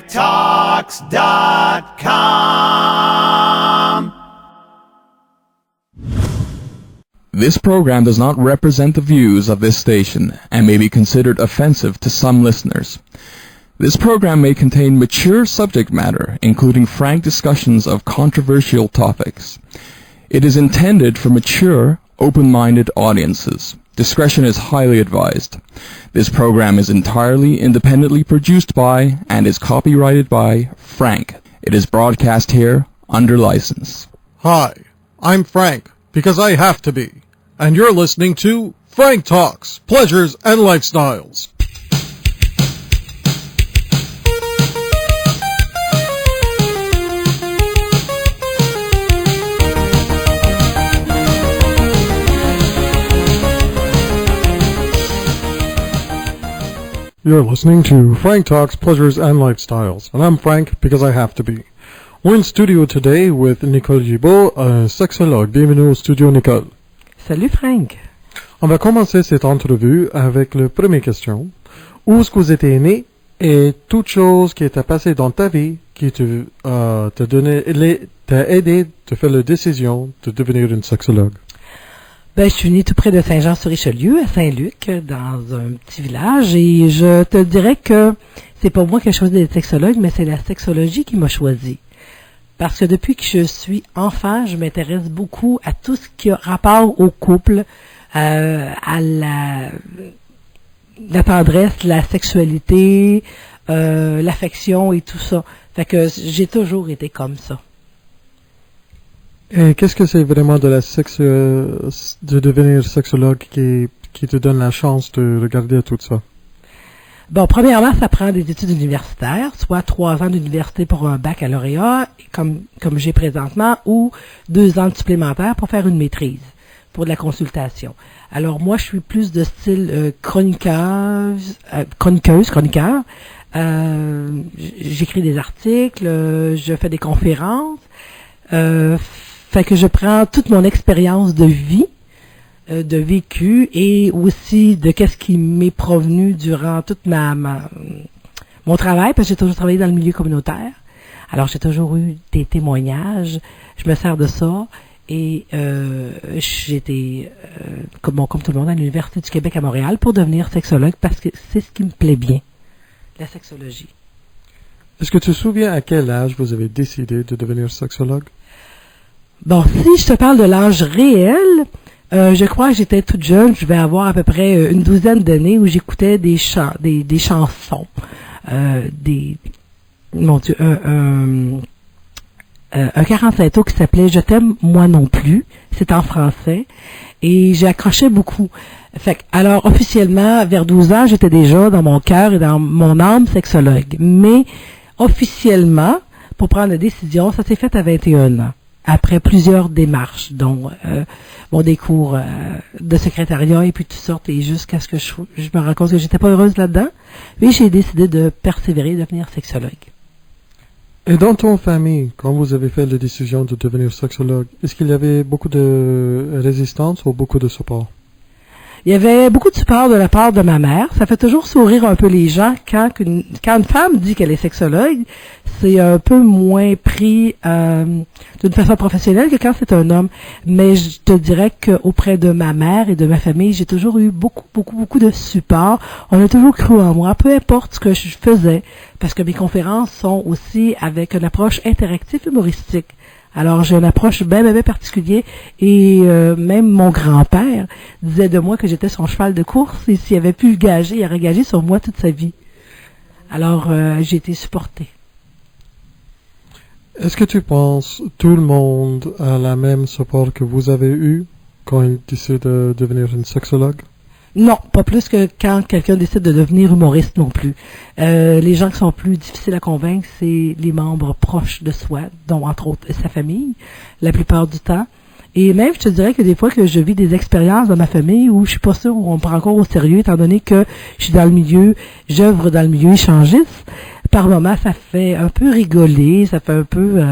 franktalks.com. This program does not represent the views of this station and may be considered offensive to some listeners. This program may contain mature subject matter, including frank discussions of controversial topics. It is intended for mature, open-minded audiences. Discretion is highly advised. This program is entirely independently produced by and is copyrighted by Frank. It is broadcast here under license. Hi, I'm Frank, because I have to be. And you're listening to Frank Talks, Pleasures and Lifestyles. You're listening to Frank Talks, Pleasures and Lifestyles. And I'm Frank, because I have to be. We're in studio today with Nicole Gibault, un sexologue. Bienvenue au studio, Nicole. Salut Frank. On va commencer cette entrevue avec la première question. Où est-ce que vous étiez né et toute chose qui t'a passé dans ta vie qui t'a aidé de faire la décision de devenir une sexologue? Ben, je suis née tout près de Saint-Jean-sur-Richelieu, à Saint-Luc, dans un petit village, et je te dirais que c'est pas moi qui ai choisi d'être sexologue, mais c'est la sexologie qui m'a choisi. Parce que depuis que je suis enfant, je m'intéresse beaucoup à tout ce qui a rapport au couple, à la tendresse, la sexualité, l'affection et tout ça. Fait que j'ai toujours été comme ça. Et qu'est-ce que c'est vraiment de de devenir sexologue qui te donne la chance de regarder à tout ça? Bon, premièrement, ça prend des études universitaires, soit 3 ans d'université pour un baccalauréat, comme j'ai présentement, ou 2 ans de supplémentaire pour faire une maîtrise, pour de la consultation. Alors, moi, je suis plus de style chroniqueur. J'écris des articles, je fais des conférences, fait que je prends toute mon expérience de vie, de vécu, et aussi de qu'est-ce qui m'est provenu durant toute mon travail, parce que j'ai toujours travaillé dans le milieu communautaire. Alors, j'ai toujours eu des témoignages, je me sers de ça, et j'étais, comme tout le monde, à l'Université du Québec à Montréal pour devenir sexologue, parce que c'est ce qui me plaît bien, la sexologie. Est-ce que tu te souviens à quel âge vous avez décidé de devenir sexologue? Bon, si je te parle de l'âge réel, je crois que j'étais toute jeune, je vais avoir à peu près une 12aine d'années où j'écoutais des chansons, un 45 tours qui s'appelait Je t'aime moi non plus, c'est en français, et j'ai accroché beaucoup. Fait que, alors officiellement, vers 12 ans, j'étais déjà dans mon cœur et dans mon âme sexologue, mais officiellement, pour prendre la décision, ça s'est fait à 21 ans. Après plusieurs démarches, dont des cours de secrétariat et puis toutes sortes, et jusqu'à ce que je me rends compte que j'étais pas heureuse là-dedans, puis j'ai décidé de persévérer et de devenir sexologue. Et dans ton famille, quand vous avez fait la décision de devenir sexologue, est-ce qu'il y avait beaucoup de résistance ou beaucoup de support? Il y avait beaucoup de support de la part de ma mère. Ça fait toujours sourire un peu les gens quand une femme dit qu'elle est sexologue. C'est un peu moins pris d'une façon professionnelle que quand c'est un homme. Mais je te dirais qu'auprès de ma mère et de ma famille, j'ai toujours eu beaucoup de support. On a toujours cru en moi, peu importe ce que je faisais, parce que mes conférences sont aussi avec une approche interactive humoristique. Alors, j'ai une approche bien particulière, et même mon grand-père disait de moi que j'étais son cheval de course, et s'il avait pu gager, il aurait gagé sur moi toute sa vie. Alors, j'ai été supportée. Est-ce que tu penses tout le monde a la même support que vous avez eu quand il décide de devenir une sexologue? Non, pas plus que quand quelqu'un décide de devenir humoriste non plus. Les gens qui sont plus difficiles à convaincre, c'est les membres proches de soi, dont entre autres sa famille, la plupart du temps. Et même, je te dirais que des fois que je vis des expériences dans ma famille où je suis pas sûre, où on me prend encore au sérieux, étant donné que je suis dans le milieu, j'œuvre dans le milieu échangiste, par moments, ça fait un peu rigoler, ça fait un peu...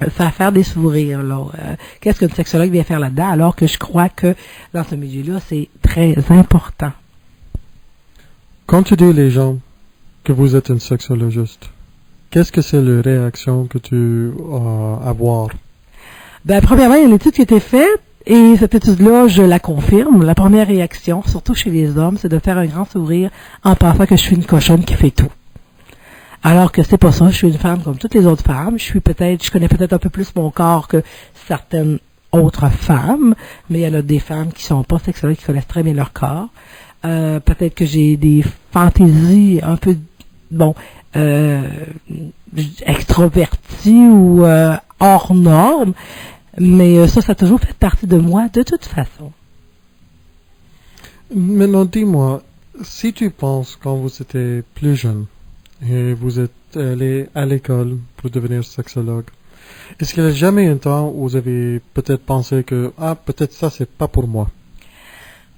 ça va faire des sourires. Alors, qu'est-ce qu'une sexologue vient faire là-dedans? Alors que je crois que dans ce milieu-là, c'est très important. Quand tu dis les gens, que vous êtes une sexologiste, qu'est-ce que c'est la réaction que tu as à avoir? Ben, premièrement, il y a une étude qui a été faite, et cette étude-là, je la confirme. La première réaction, surtout chez les hommes, c'est de faire un grand sourire en pensant que je suis une cochonne qui fait tout. Alors que c'est pas ça, je suis une femme comme toutes les autres femmes. Je connais peut-être un peu plus mon corps que certaines autres femmes, mais il y en a des femmes qui sont pas sexologues, qui connaissent très bien leur corps. Peut-être que j'ai des fantaisies un peu, extroverties ou hors normes, mais ça a toujours fait partie de moi de toute façon. Maintenant, dis-moi, si tu penses quand vous étiez plus jeune et vous êtes allé à l'école pour devenir sexologue, est-ce qu'il y a jamais un temps où vous avez peut-être pensé que peut-être ça c'est pas pour moi?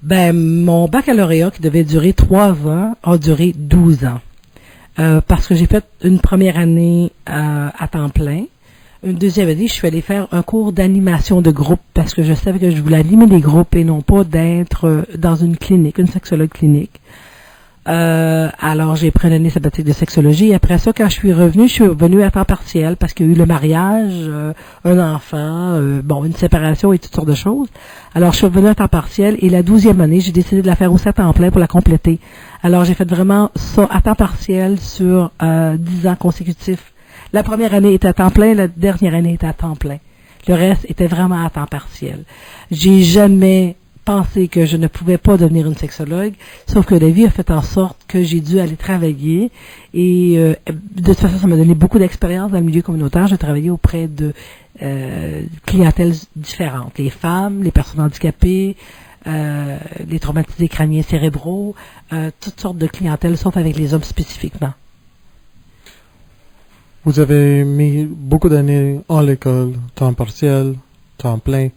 Ben, mon baccalauréat qui devait durer 3 ans a duré 12 ans. Parce que j'ai fait une première année à temps plein. Une deuxième année, je suis allée faire un cours d'animation de groupe parce que je savais que je voulais animer des groupes et non pas d'être dans une clinique, une sexologue clinique. Alors, j'ai pris une année sabbatique de sexologie. Et après ça, quand je suis revenue à temps partiel parce qu'il y a eu le mariage, un enfant, une séparation et toutes sortes de choses. Alors, je suis revenue à temps partiel et la 12e année, j'ai décidé de la faire aussi à temps plein pour la compléter. Alors, j'ai fait vraiment ça à temps partiel sur 10 ans consécutifs. La première année était à temps plein, la dernière année était à temps plein. Le reste était vraiment à temps partiel. J'ai jamais pensé que je ne pouvais pas devenir une sexologue, sauf que la vie a fait en sorte que j'ai dû aller travailler et de toute façon, ça m'a donné beaucoup d'expérience dans le milieu communautaire. J'ai travaillé auprès de clientèles différentes, les femmes, les personnes handicapées, les traumatisés crâniens cérébraux, toutes sortes de clientèles, sauf avec les hommes spécifiquement. Vous avez mis beaucoup d'années en l'école, temps partiel, temps plein.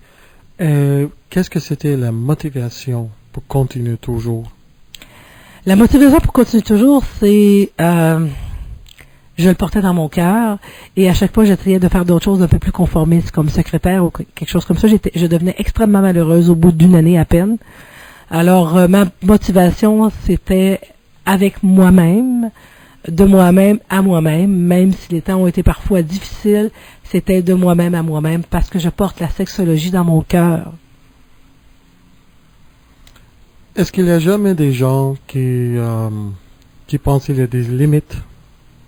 Qu'est-ce que c'était la motivation pour continuer toujours? La motivation pour continuer toujours, c'est... je le portais dans mon cœur et à chaque fois, j'essayais de faire d'autres choses un peu plus conformistes comme secrétaire ou quelque chose comme ça. Je devenais extrêmement malheureuse au bout d'une année à peine. Alors, ma motivation, c'était avec moi-même, de moi-même à moi-même, même si les temps ont été parfois difficiles, c'était de moi-même à moi-même parce que je porte la sexologie dans mon cœur. Est-ce qu'il y a jamais des gens qui pensent qu'il y a des limites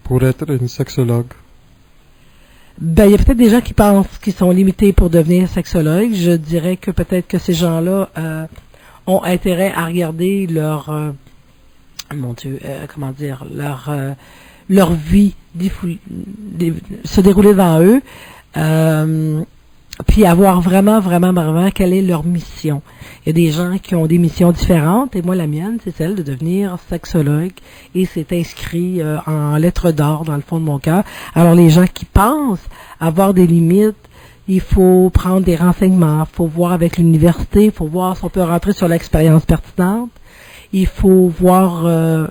pour être une sexologue? Ben, il y a peut-être des gens qui pensent qu'ils sont limités pour devenir sexologue. Je dirais que peut-être que ces gens-là ont intérêt à regarder leur leur vie se dérouler devant eux, puis avoir vraiment quelle est leur mission. Il y a des gens qui ont des missions différentes, et moi, la mienne, c'est celle de devenir sexologue, et c'est inscrit en lettres d'or dans le fond de mon cœur. Alors, les gens qui pensent avoir des limites, il faut prendre des renseignements, il faut voir avec l'université, il faut voir si on peut rentrer sur l'expérience pertinente. Il faut voir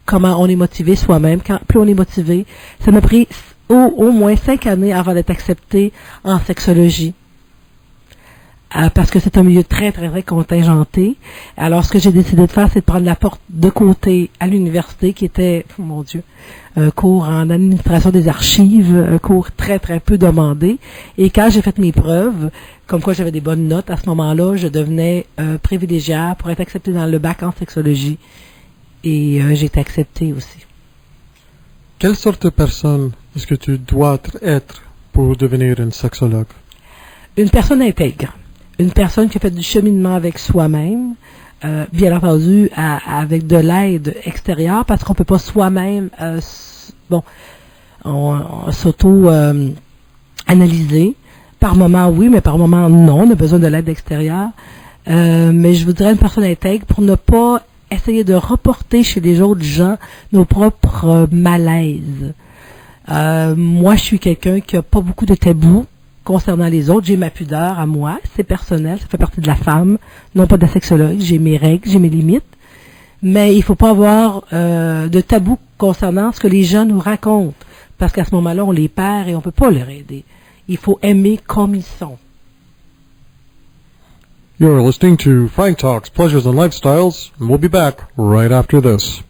comment on est motivé soi-même. Plus on est motivé, ça m'a pris au moins 5 années avant d'être acceptée en sexologie. Parce que c'est un milieu très, très, très contingenté. Alors, ce que j'ai décidé de faire, c'est de prendre la porte de côté à l'université, qui était, un cours en administration des archives, un cours très, très peu demandé. Et quand j'ai fait mes preuves, comme quoi j'avais des bonnes notes, à ce moment-là, je devenais privilégiée pour être acceptée dans le bac en sexologie. Et j'ai été acceptée aussi. Quelle sorte de personne est-ce que tu dois être pour devenir une sexologue? Une personne intègre. Une personne qui a fait du cheminement avec soi-même, bien entendu, avec de l'aide extérieure, parce qu'on peut pas soi-même, on s'auto-analyser. Par moment, oui, mais par moment, non. On a besoin de l'aide extérieure. Mais je vous dirais une personne intègre pour ne pas essayer de reporter chez les autres gens nos propres malaises. Moi, je suis quelqu'un qui a pas beaucoup de tabous concernant les autres. J'ai ma pudeur à moi, c'est personnel, ça fait partie de la femme, non pas de la sexologue. J'ai mes règles, j'ai mes limites. Mais il faut pas avoir de tabous concernant ce que les gens nous racontent. Parce qu'à ce moment-là, on les perd et on peut pas leur aider. Il faut aimer comme ils sont. You're listening to Frank Talks Pleasures and Lifestyles, and we'll be back right after this.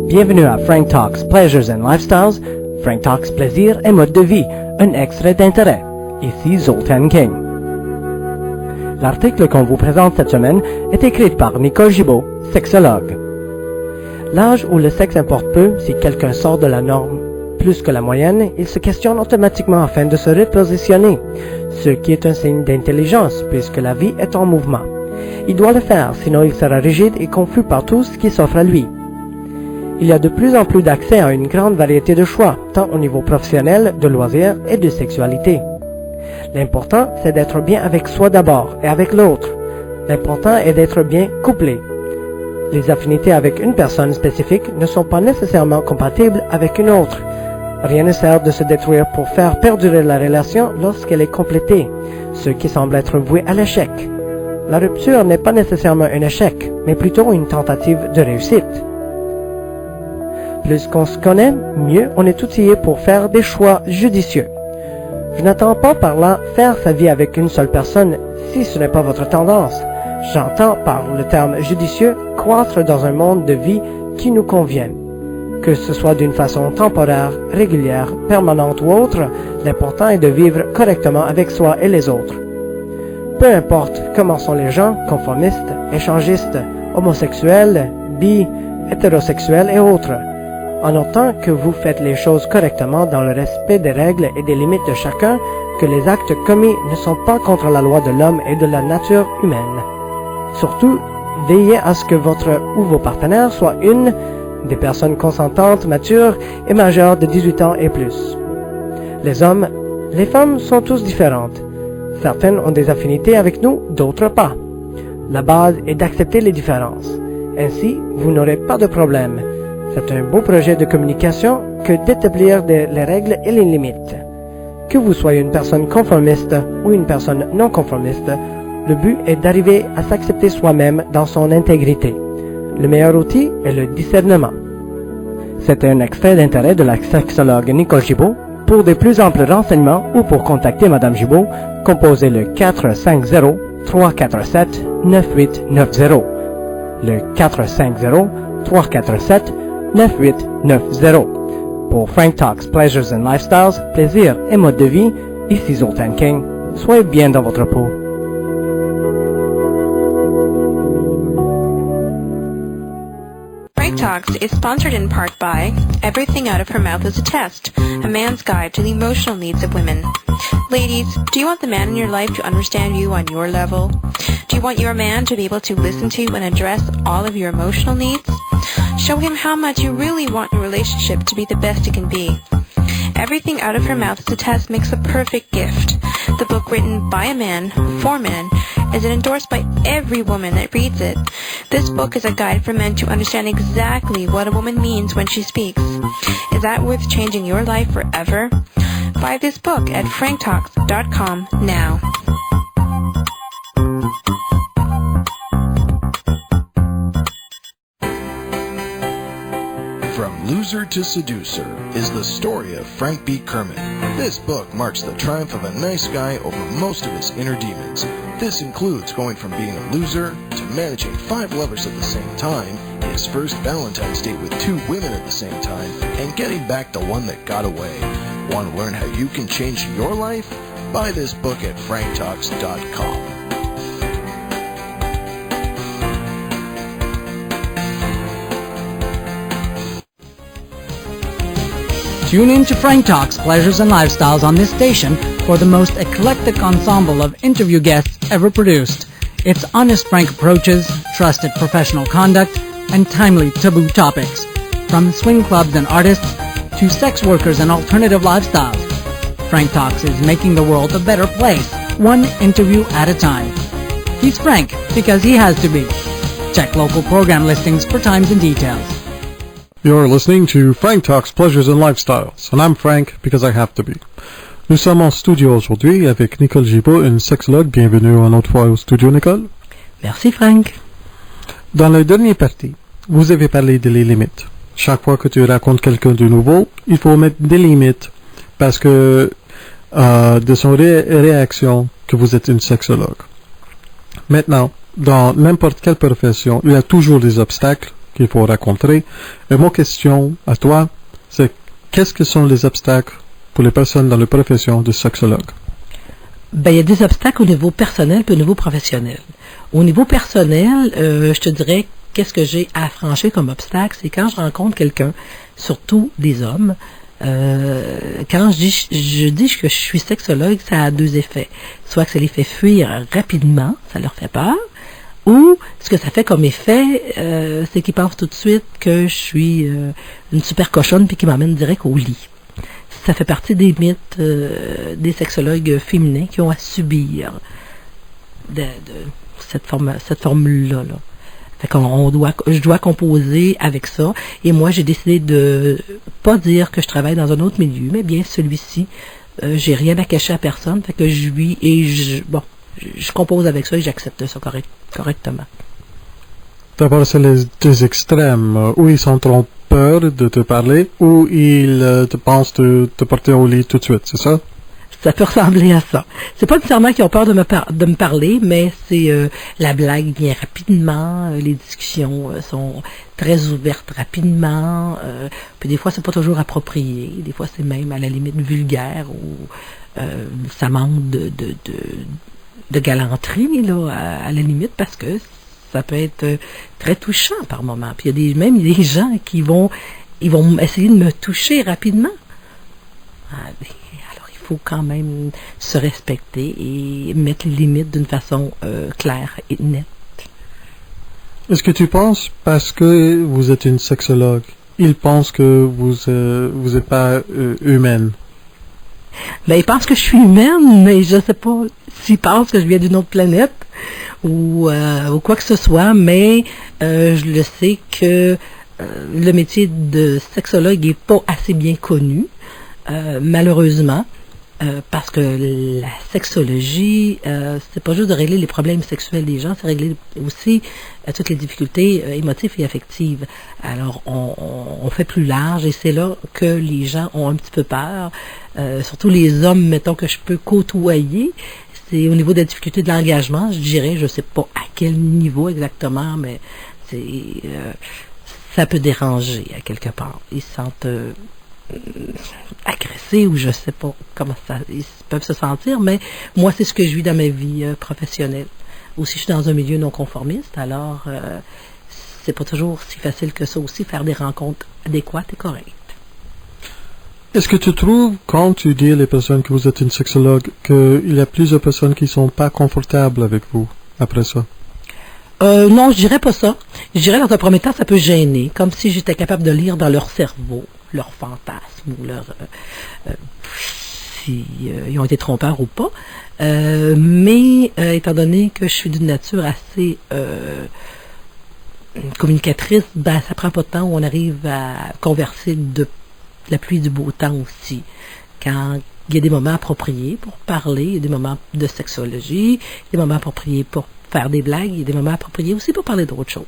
Bienvenue à Frank Talks Pleasures and Lifestyles, Frank Talks Plaisir et Mode de Vie, un extrait d'intérêt. Ici Zoltan King. L'article qu'on vous présente cette semaine est écrit par Nicole Gibault, sexologue. L'âge où le sexe importe peu, si quelqu'un sort de la norme plus que la moyenne, il se questionne automatiquement afin de se repositionner, ce qui est un signe d'intelligence puisque la vie est en mouvement. Il doit le faire, sinon il sera rigide et confus par tout ce qui s'offre à lui. Il y a de plus en plus d'accès à une grande variété de choix, tant au niveau professionnel, de loisirs et de sexualité. L'important, c'est d'être bien avec soi d'abord et avec l'autre. L'important est d'être bien couplé. Les affinités avec une personne spécifique ne sont pas nécessairement compatibles avec une autre. Rien ne sert de se détruire pour faire perdurer la relation lorsqu'elle est complétée, ce qui semble être voué à l'échec. La rupture n'est pas nécessairement un échec, mais plutôt une tentative de réussite. Plus qu'on se connaît, mieux on est outillé pour faire des choix judicieux. Je n'entends pas par là faire sa vie avec une seule personne si ce n'est pas votre tendance. J'entends par le terme judicieux croître dans un monde de vie qui nous convienne. Que ce soit d'une façon temporaire, régulière, permanente ou autre, l'important est de vivre correctement avec soi et les autres. Peu importe comment sont les gens, conformistes, échangistes, homosexuels, bi, hétérosexuels et autres, en autant que vous faites les choses correctement dans le respect des règles et des limites de chacun, que les actes commis ne sont pas contre la loi de l'homme et de la nature humaine. Surtout, veillez à ce que votre ou vos partenaires soient des personnes consentantes, matures et majeures de 18 ans et plus. Les hommes, les femmes sont tous différentes. Certaines ont des affinités avec nous, d'autres pas. La base est d'accepter les différences. Ainsi, vous n'aurez pas de problème. C'est un beau projet de communication que d'établir les règles et les limites. Que vous soyez une personne conformiste ou une personne non conformiste, le but est d'arriver à s'accepter soi-même dans son intégrité. Le meilleur outil est le discernement. C'était un extrait d'intérêt de la sexologue Nicole Gibault. Pour de plus amples renseignements ou pour contacter Madame Gibault, composez le 450-347-9890. Le 450-347-9890. Pour Frank Talks Pleasures and Lifestyles, plaisir et mode de vie, ici Zoltan King. Soyez bien dans votre peau. Frank Talks is sponsored in part by Everything Out of Her Mouth is a Test, a man's guide to the emotional needs of women. Ladies, do you want the man in your life to understand you on your level? Do you want your man to be able to listen to and address all of your emotional needs? Show him how much you really want your relationship to be the best it can be. Everything Out of Her Mouth is a Test makes a perfect gift. The book, written by a man, for men, is endorsed by every woman that reads it. This book is a guide for men to understand exactly what a woman means when she speaks. Is that worth changing your life forever? Buy this book at franktalks.com now. From Loser to Seducer is the story of Frank B. Kermit. This book marks the triumph of a nice guy over most of his inner demons. This includes going from being a loser to managing 5 lovers at the same time, his first Valentine's date with 2 women at the same time, and getting back the one that got away. Want to learn how you can change your life? Buy this book at franktalks.com. Tune in to Frank Talks Pleasures and Lifestyles on this station for the most eclectic ensemble of interview guests ever produced. It's honest Frank approaches, trusted professional conduct, and timely taboo topics. From swing clubs and artists to sex workers and alternative lifestyles. Frank Talks is making the world a better place, one interview at a time. He's Frank because he has to be. Check local program listings for times and details. You're listening to Frank Talks Pleasures and Lifestyles, and I'm Frank because I have to be. Nous sommes en studio aujourd'hui avec Nicole Gibault, une sexologue. Bienvenue une autre fois au studio, Nicole. Merci, Frank. Dans la dernière partie, vous avez parlé des limites. Chaque fois que tu rencontres quelqu'un de nouveau, il faut mettre des limites parce que de son réaction que vous êtes une sexologue. Maintenant, dans n'importe quelle profession, il y a toujours des obstacles qu'il faut rencontrer. Et ma question à toi, c'est qu'est-ce que sont les obstacles pour les personnes dans la profession de sexologue? Ben, il y a des obstacles au niveau personnel et au niveau professionnel. Au niveau personnel, je te dirais, qu'est-ce que j'ai à franchir comme obstacle, c'est quand je rencontre quelqu'un, surtout des hommes, quand je dis que je suis sexologue, ça a deux effets. Soit que ça les fait fuir rapidement, ça leur fait peur, ou ce que ça fait comme effet, c'est qu'ils pensent tout de suite que je suis une super cochonne puis qu'ils m'emmènent direct au lit. Ça fait partie des mythes des sexologues féminins qui ont à subir de cette formule-là. Là. Fait je dois composer avec ça. Et moi, j'ai décidé de pas dire que je travaille dans un autre milieu, mais bien celui-ci. J'ai rien à cacher à personne. Fait que je compose avec ça et j'accepte ça correctement. D'abord, c'est les deux extrêmes. Où ils sont trop peur de te parler, ou ils te pensent te porter au lit tout de suite, c'est ça? Ça peut ressembler à ça. C'est pas nécessairement qu'ils ont peur de me parler, mais c'est la blague vient rapidement, les discussions sont très ouvertes rapidement, puis des fois c'est pas toujours approprié, des fois c'est même à la limite vulgaire ou ça manque de galanterie là, à la limite, parce que ça peut être très touchant par moment. Puis il y a même des gens qui vont essayer de me toucher rapidement. Alors il faut quand même se respecter et mettre les limites d'une façon claire et nette. Est-ce que tu penses, parce que vous êtes une sexologue, ils pensent que vous êtes pas humaine? Ben, ils pensent que je suis humaine, mais je sais pas s'ils pensent que je viens d'une autre planète ou quoi que ce soit, mais je le sais que le métier de sexologue est pas assez bien connu, malheureusement, parce que la sexologie, c'est pas juste de régler les problèmes sexuels des gens, c'est régler aussi toutes les difficultés émotives et affectives. Alors, on fait plus large et c'est là que les gens ont un petit peu peur, surtout les hommes, mettons, que je peux côtoyer. C'est au niveau de la difficulté de l'engagement, je dirais, je sais pas à quel niveau exactement, mais ça peut déranger à quelque part. Ils se sentent agressés ou je sais pas comment ils peuvent se sentir, mais moi c'est ce que je vis dans ma vie professionnelle. Aussi, je suis dans un milieu non conformiste, alors c'est pas toujours si facile que ça aussi, faire des rencontres adéquates et correctes. Est-ce que tu trouves, quand tu dis les personnes que vous êtes une sexologue, qu'il y a plusieurs personnes qui sont pas confortables avec vous après ça? Non, je dirais pas ça. Je dirais dans un premier temps, ça peut gêner, comme si j'étais capable de lire dans leur cerveau, leurs fantasmes ou ils ont été trompeurs ou pas. Mais étant donné que je suis d'une nature assez communicatrice, ben ça prend pas de temps où on arrive à converser de la pluie du beau temps aussi. Quand il y a des moments appropriés pour parler, il y a des moments de sexologie, des moments appropriés pour faire des blagues, il y a des moments appropriés aussi pour parler d'autres choses.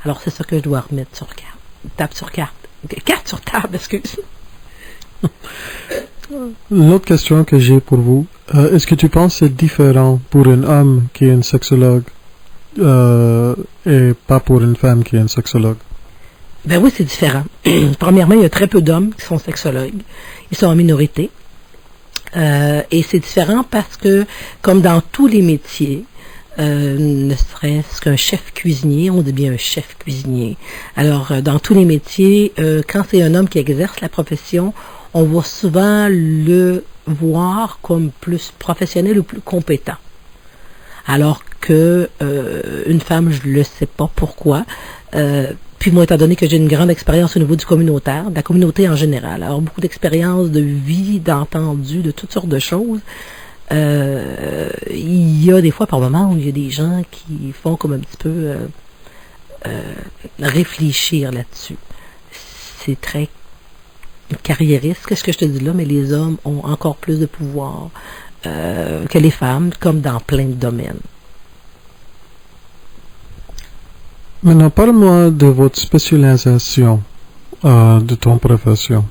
Alors c'est ça que je dois remettre sur carte. Table sur carte. Carte sur table, excuse. L'autre question que j'ai pour vous, est-ce que tu penses que c'est différent pour un homme qui est un sexologue et pas pour une femme qui est un sexologue? Ben oui, c'est différent. Premièrement, il y a très peu d'hommes qui sont sexologues. Ils sont en minorité. Et c'est différent parce que, comme dans tous les métiers, ne serait-ce qu'un chef cuisinier, on dit bien un chef cuisinier. Alors, dans tous les métiers, quand c'est un homme qui exerce la profession, on va souvent le voir comme plus professionnel ou plus compétent. Alors que une femme, je ne sais pas pourquoi. Puis moi, étant donné que j'ai une grande expérience au niveau du communautaire, de la communauté en général, alors beaucoup d'expériences de vie, d'entendu, de toutes sortes de choses, il y a des fois par moments où il y a des gens qui font comme un petit peu réfléchir là-dessus. C'est très carriériste, ce que je te dis là, mais les hommes ont encore plus de pouvoir que les femmes, comme dans plein de domaines. Maintenant, parle-moi de votre spécialisation de ton profession.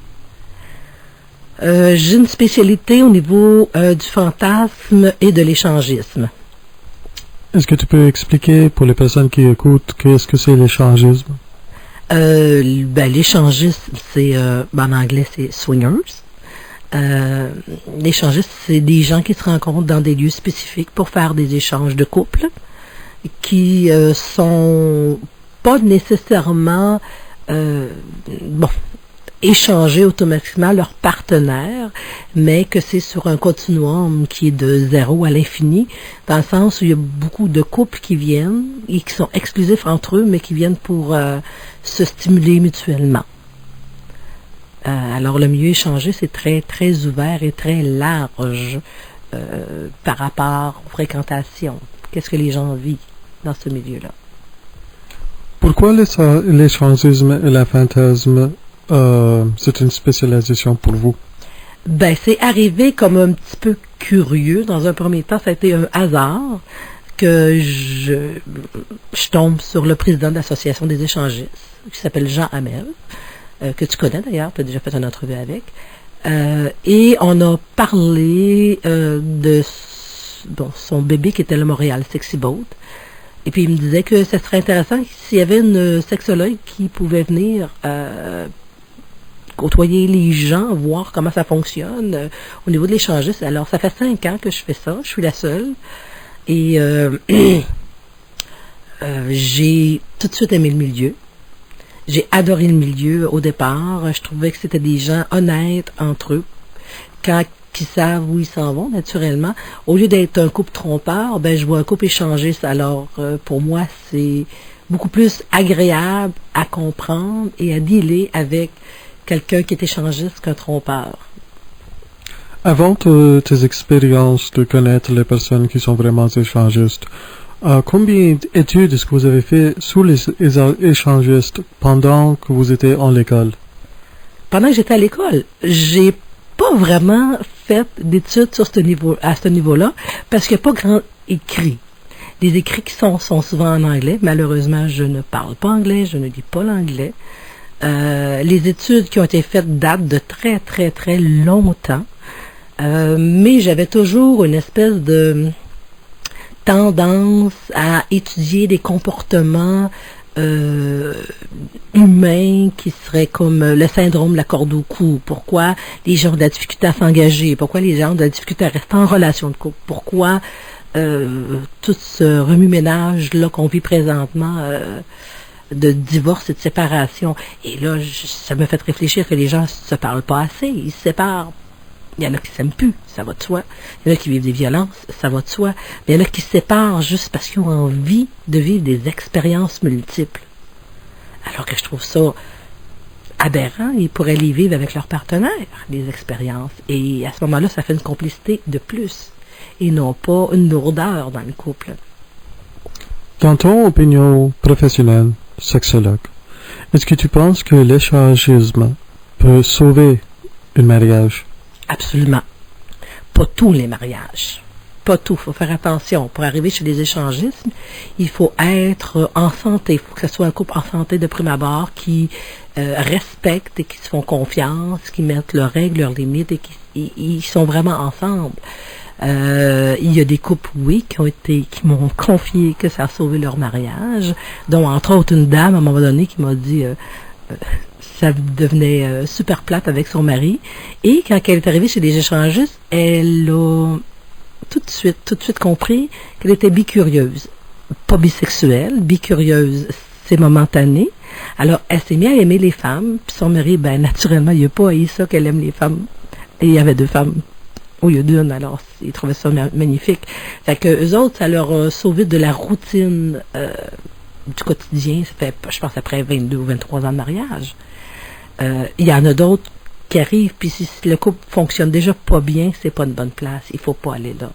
J'ai une spécialité au niveau du fantasme et de l'échangisme. Est-ce que tu peux expliquer pour les personnes qui écoutent qu'est-ce que c'est l'échangisme? L'échangiste, c'est en anglais, c'est swingers. L'échangiste, c'est des gens qui se rencontrent dans des lieux spécifiques pour faire des échanges de couple qui sont pas nécessairement échanger automatiquement leur partenaire, mais que c'est sur un continuum qui est de 0 à l'infini, dans le sens où il y a beaucoup de couples qui viennent et qui sont exclusifs entre eux, mais qui viennent pour se stimuler mutuellement. Alors le milieu échangé, c'est très, très ouvert et très large par rapport aux fréquentations. Qu'est-ce que les gens vivent dans ce milieu-là? Pourquoi l'échangisme et la fantasme c'est une spécialisation pour vous? C'est arrivé comme un petit peu curieux. Dans un premier temps, ça a été un hasard que je tombe sur le président de l'Association des échangistes, qui s'appelle Jean Hamel, que tu connais d'ailleurs, tu as déjà fait une entrevue avec. Et on a parlé de son bébé qui était le Montréal Sexy Boat. Et puis il me disait que ce serait intéressant s'il y avait une sexologue qui pouvait venir côtoyer les gens, voir comment ça fonctionne au niveau de l'échangiste. Alors, ça fait 5 ans que je fais ça. Je suis la seule. Et j'ai tout de suite aimé le milieu. J'ai adoré le milieu au départ. Je trouvais que c'était des gens honnêtes entre eux. Qui savent où ils s'en vont, naturellement. Au lieu d'être un couple trompeur, je vois un couple échangiste. Alors, pour moi, c'est beaucoup plus agréable à comprendre et à dealer avec quelqu'un qui est échangiste qu'un trompeur. Avant tes expériences de connaître les personnes qui sont vraiment échangistes, combien d'études est-ce que vous avez fait sur les échangistes pendant que vous étiez en l'école? Pendant que j'étais à l'école, j'ai pas vraiment fait d'études à ce niveau-là, parce qu'il n'y a pas grand écrit. Les écrits qui sont souvent en anglais. Malheureusement, je ne parle pas anglais, je ne lis pas l'anglais. Les études qui ont été faites datent de très, très, très longtemps. Mais j'avais toujours une espèce de tendance à étudier des comportements humains qui seraient comme le syndrome de la corde au cou. Pourquoi les gens ont de la difficulté à s'engager? Pourquoi les gens ont de la difficulté à rester en relation de couple? Pourquoi tout ce remue-ménage-là qu'on vit présentement de divorce et de séparation? Et là, ça me fait réfléchir que les gens se parlent pas assez. Ils se séparent. Il y en a qui s'aiment plus, ça va de soi. Il y en a qui vivent des violences, ça va de soi. Mais il y en a qui se séparent juste parce qu'ils ont envie de vivre des expériences multiples. Alors que je trouve ça aberrant. Ils pourraient les vivre avec leur partenaire, les expériences. Et à ce moment-là, ça fait une complicité de plus. Et non pas une lourdeur dans le couple. Dans ton opinion professionnelle, sexologue, est-ce que tu penses que l'échangisme peut sauver un mariage? Absolument. Pas tous les mariages. Pas tout. Il faut faire attention. Pour arriver chez les échangismes, il faut être en santé. Il faut que ce soit un couple en santé de prime abord qui respectent et qui se font confiance, qui mettent leurs règles, leurs limites et qui sont vraiment ensemble. Il y a des couples, oui, qui m'ont confié que ça a sauvé leur mariage, dont entre autres une dame à un moment donné qui m'a dit ça devenait super plate avec son mari, et quand elle est arrivée chez les échangistes, elle a tout de suite compris qu'elle était bicurieuse, pas bisexuelle, bicurieuse, c'est momentané. Alors elle s'est mise à aimer les femmes, puis son mari, naturellement, il n'a pas haï ça qu'elle aime les femmes, et il y avait 2 femmes au lieu d'une, alors ils trouvaient ça magnifique. Fait que eux autres, ça leur a sauvé de la routine du quotidien. Ça fait, je pense, après 22 ou 23 ans de mariage. Il y en a d'autres qui arrivent, puis si le couple fonctionne déjà pas bien, c'est pas une bonne place. Il faut pas aller là.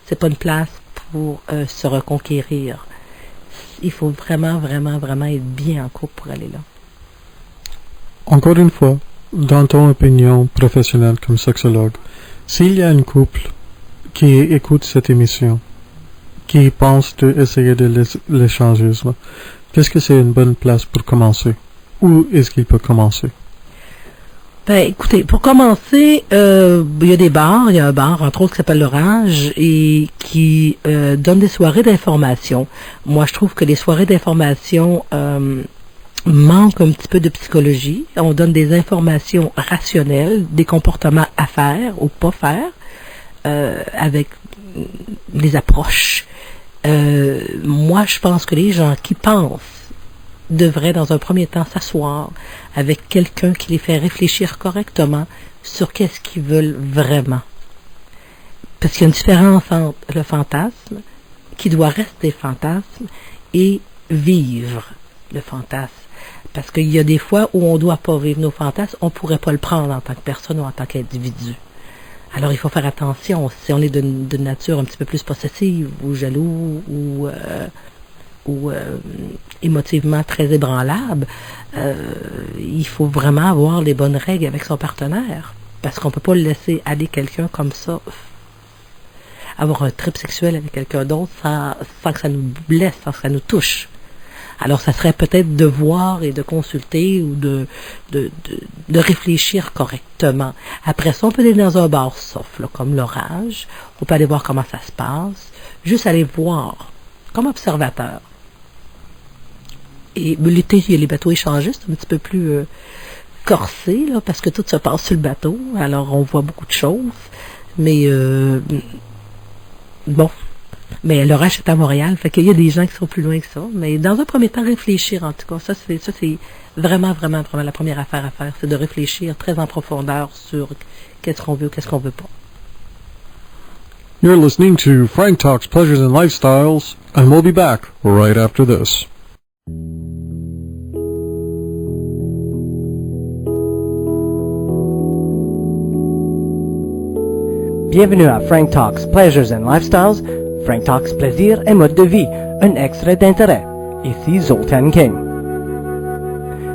C'est pas une place pour se reconquérir. Il faut vraiment, vraiment, vraiment être bien en couple pour aller là. Encore une fois, dans ton opinion professionnelle comme sexologue, s'il y a un couple qui écoute cette émission, qui pense d'essayer de l'échangisme, qu'est-ce que c'est une bonne place pour commencer? Où est-ce qu'il peut commencer? Écoutez, pour commencer, il y a des bars. Il y a un bar, entre autres, qui s'appelle l'Orange et qui donne des soirées d'information. Moi, je trouve que les soirées d'information manque un petit peu de psychologie. On donne des informations rationnelles, des comportements à faire ou pas faire, avec des approches. Moi, je pense que les gens qui pensent devraient, dans un premier temps, s'asseoir avec quelqu'un qui les fait réfléchir correctement sur qu'est-ce qu'ils veulent vraiment. Parce qu'il y a une différence entre le fantasme, qui doit rester fantasme, et vivre le fantasme. Parce qu'il y a des fois où on ne doit pas vivre nos fantasmes, on ne pourrait pas le prendre en tant que personne ou en tant qu'individu. Alors il faut faire attention, si on est de nature un petit peu plus possessive, ou jaloux, ou émotivement très ébranlable, il faut vraiment avoir les bonnes règles avec son partenaire. Parce qu'on ne peut pas laisser aller quelqu'un comme ça, avoir un trip sexuel avec quelqu'un d'autre sans que ça nous blesse, sans que ça nous touche. Alors, ça serait peut-être de voir et de consulter ou de réfléchir correctement. Après ça, on peut aller dans un bar soft, là, comme l'Orage. On peut aller voir comment ça se passe. Juste aller voir, comme observateur. Et l'été, il y a les bateaux échangistes, un petit peu plus corsés, là, parce que tout se passe sur le bateau. Alors, on voit beaucoup de choses. Mais, bon... Mais l'Orage est à Montréal, fait qu'il y a des gens qui sont plus loin que ça. Mais dans un premier temps, réfléchir, en tout cas, ça c'est vraiment la première affaire à faire, c'est de réfléchir très en profondeur sur qu'est-ce qu'on veut, qu'est-ce qu'on veut pas. You're listening to Frank Talks Pleasures and Lifestyles, and we'll be back right after this. Bienvenue à Frank Talks Pleasures and Lifestyles. Frank Talks Plaisir et mode de vie, un extrait d'intérêt. Ici Zoltan King.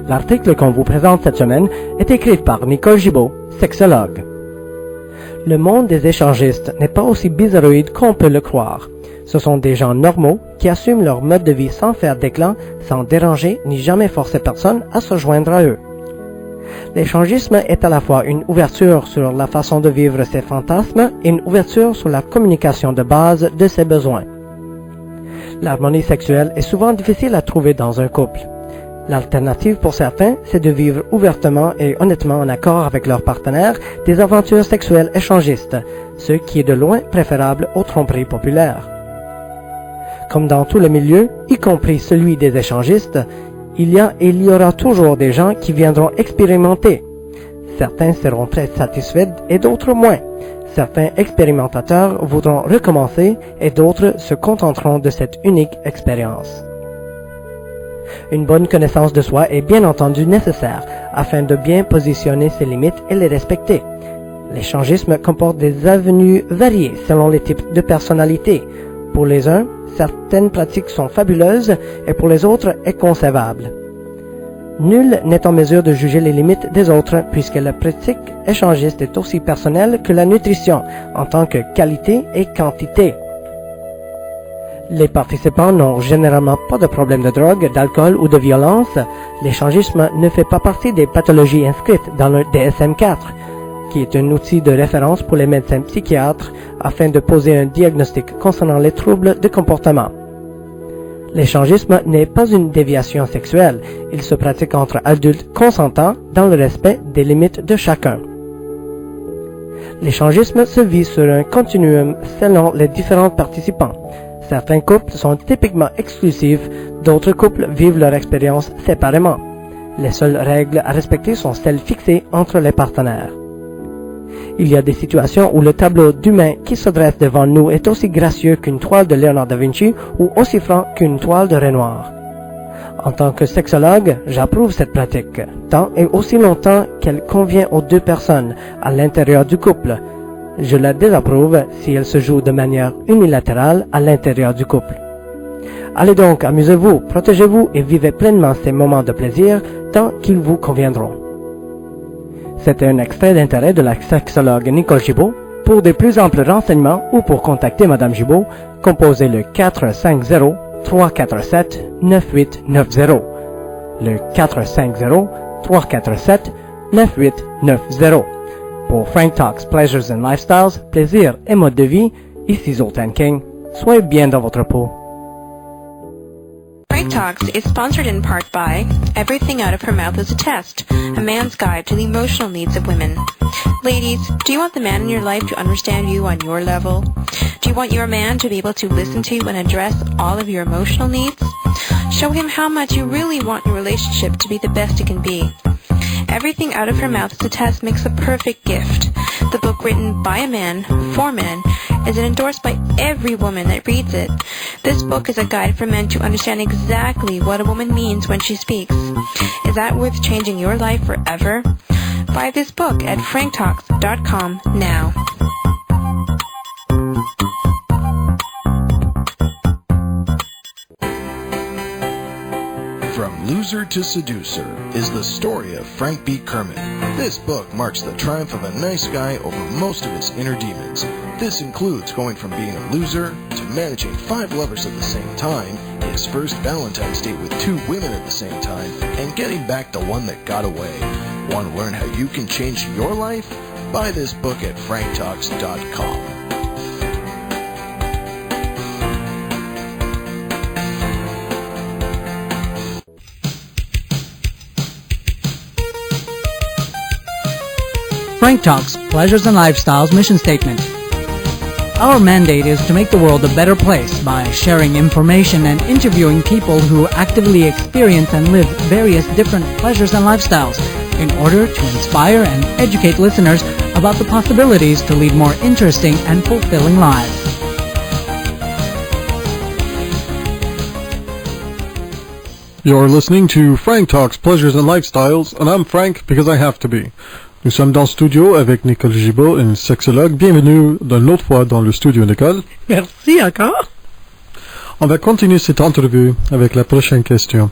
L'article qu'on vous présente cette semaine est écrit par Nicole Gibault, sexologue. Le monde des échangistes n'est pas aussi bizarroïde qu'on peut le croire. Ce sont des gens normaux qui assument leur mode de vie sans faire d'éclat, sans déranger ni jamais forcer personne à se joindre à eux. L'échangisme est à la fois une ouverture sur la façon de vivre ses fantasmes et une ouverture sur la communication de base de ses besoins. L'harmonie sexuelle est souvent difficile à trouver dans un couple. L'alternative pour certains, c'est de vivre ouvertement et honnêtement en accord avec leur partenaire des aventures sexuelles échangistes, ce qui est de loin préférable aux tromperies populaires. Comme dans tous les milieux, y compris celui des échangistes, il y aura toujours des gens qui viendront expérimenter. Certains seront très satisfaits et d'autres moins. Certains expérimentateurs voudront recommencer et d'autres se contenteront de cette unique expérience. Une bonne connaissance de soi est bien entendu nécessaire afin de bien positionner ses limites et les respecter. L'échangisme comporte des avenues variées selon les types de personnalités. Pour les uns, certaines pratiques sont fabuleuses et pour les autres inconcevables. Nul n'est en mesure de juger les limites des autres puisque la pratique échangiste est aussi personnelle que la nutrition en tant que qualité et quantité. Les participants n'ont généralement pas de problème de drogue, d'alcool ou de violence. L'échangisme ne fait pas partie des pathologies inscrites dans le DSM-4, qui est un outil de référence pour les médecins psychiatres afin de poser un diagnostic concernant les troubles de comportement. L'échangisme n'est pas une déviation sexuelle, il se pratique entre adultes consentants dans le respect des limites de chacun. L'échangisme se vit sur un continuum selon les différents participants. Certains couples sont typiquement exclusifs, d'autres couples vivent leur expérience séparément. Les seules règles à respecter sont celles fixées entre les partenaires. Il y a des situations où le tableau d'humain qui se dresse devant nous est aussi gracieux qu'une toile de Léonard da Vinci ou aussi franc qu'une toile de Renoir. En tant que sexologue, j'approuve cette pratique, tant et aussi longtemps qu'elle convient aux deux personnes à l'intérieur du couple. Je la désapprouve si elle se joue de manière unilatérale à l'intérieur du couple. Allez donc, amusez-vous, protégez-vous et vivez pleinement ces moments de plaisir tant qu'ils vous conviendront. C'était un extrait d'intérêt de la sexologue Nicole Gibault. Pour de plus amples renseignements ou pour contacter Madame Gibault, composez le 450-347-9890. Le 450-347-9890. Pour Frank Talks Pleasures and Lifestyles, plaisir et mode de vie, ici Zoltan King. Soyez bien dans votre peau. Frank Talks is sponsored in part by Everything Out of Her Mouth is a Test, a man's guide to the emotional needs of women. Ladies, do you want the man in your life to understand you on your level? Do you want your man to be able to listen to and address all of your emotional needs? Show him how much you really want your relationship to be the best it can be. Everything Out of Her Mouth is a Test makes the perfect gift. The book, written by a man, for men, is endorsed by every woman that reads it. This book is a guide for men to understand exactly what a woman means when she speaks. Is that worth changing your life forever? Buy this book at franktalks.com now. From Loser to Seducer is the story of Frank B. Kermit. This book marks the triumph of a nice guy over most of his inner demons. This includes going from being a loser to managing 5 lovers at the same time, his first Valentine's date with 2 women at the same time, and getting back the one that got away. Want to learn how you can change your life? Buy this book at franktalks.com. Frank Talks, Pleasures and Lifestyles mission statement. Our mandate is to make the world a better place by sharing information and interviewing people who actively experience and live various different pleasures and lifestyles in order to inspire and educate listeners about the possibilities to lead more interesting and fulfilling lives. You're listening to Frank Talks, Pleasures and Lifestyles, and I'm Frank because I have to be. Nous sommes dans le studio avec Nicole Gibault, une sexologue. Bienvenue d'une autre fois dans le studio, Nicole. Merci encore. On va continuer cette entrevue avec la prochaine question.